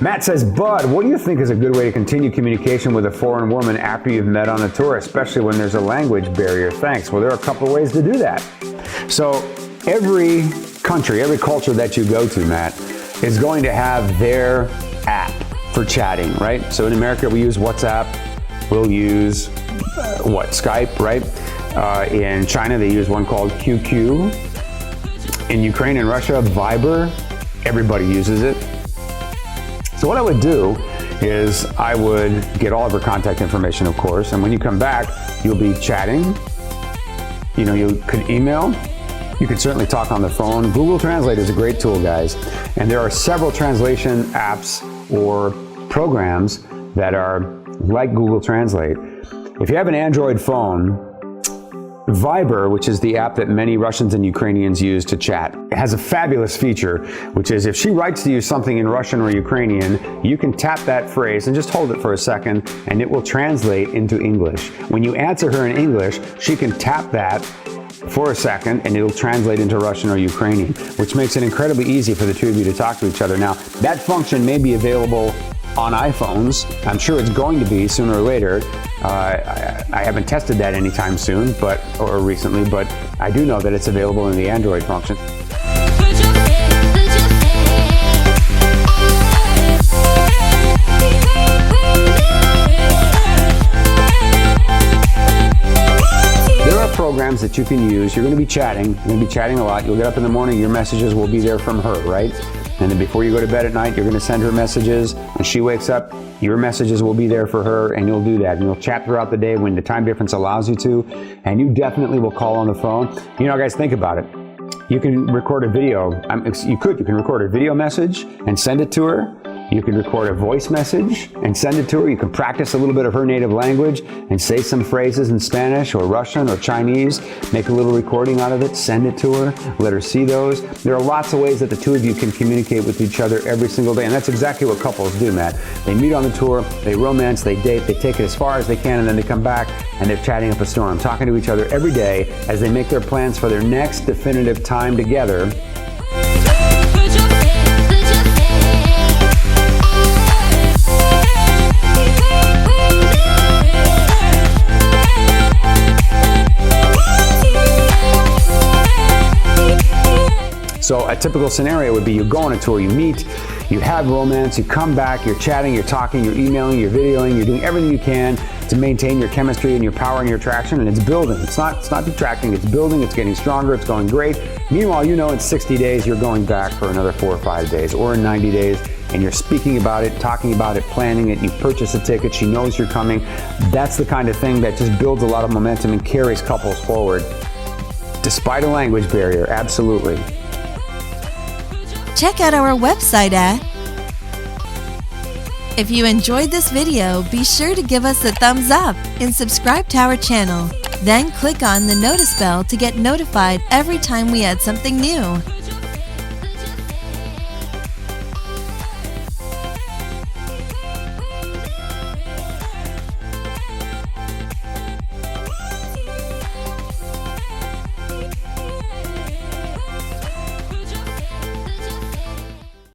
Matt says, Bud, what do you think is a good way to continue communication with a foreign woman after you've met on a tour, especially when there's a language barrier? Thanks. Well, there are a couple of ways to do that. So every country, every culture that you go to, Matt, is going to have their app for chatting, right? So in America, we use WhatsApp. We'll use, Skype, right? In China, they use one called QQ. In Ukraine and Russia, Viber. Everybody uses it. So what I would do is I would get all of her contact information, of course, and when you come back, you'll be chatting. You know, you could email. You could certainly talk on the phone. Google Translate is a great tool, guys. And there are several translation apps or programs that are like Google Translate. If you have an Android phone, Viber, which is the app that many Russians and Ukrainians use to chat, has a fabulous feature, which is if she writes to you something in Russian or Ukrainian, you can tap that phrase and just hold it for a second, and it will translate into English. When you answer her in English, she can tap that for a second, and it'll translate into Russian or Ukrainian, which makes it incredibly easy for the two of you to talk to each other. Now, that function may be available on iPhones. I'm sure it's going to be sooner or later. I haven't tested that anytime soon, or recently, but I do know that it's available in the Android function. There are programs that you can use. You're going to be chatting. You're going to be chatting a lot. You'll get up in the morning, your messages will be there from her, right? And then before you go to bed at night, you're going to send her messages. When she wakes up, your messages will be there for her, and you'll do that. And you'll chat throughout the day when the time difference allows you to, and you definitely will call on the phone. You know, guys, think about it. You can record a video. You can record a video message and send it to her. You can record a voice message and send it to her. You can practice a little bit of her native language and say some phrases in Spanish or Russian or Chinese. Make a little recording out of it, send it to her, let her see those. There are lots of ways that the two of you can communicate with each other every single day, and that's exactly what couples do, Matt. They meet on the tour, they romance, they date, they take it as far as they can, and then they come back and they're chatting up a storm, talking to each other every day as they make their plans for their next definitive time together. So a typical scenario would be you go on a tour, you meet, you have romance, you come back, you're chatting, you're talking, you're emailing, you're videoing, you're doing everything you can to maintain your chemistry and your power and your attraction, and it's building. It's not detracting, it's building, it's getting stronger, it's going great. Meanwhile, you know in 60 days you're going back for another 4 or 5 days, or in 90 days, and you're speaking about it, talking about it, planning it, you purchase a ticket, she knows you're coming. That's the kind of thing that just builds a lot of momentum and carries couples forward. Despite a language barrier, absolutely. Check out our website at. If you enjoyed this video, be sure to give us a thumbs up and subscribe to our channel. Then click on the notice bell to get notified every time we add something new.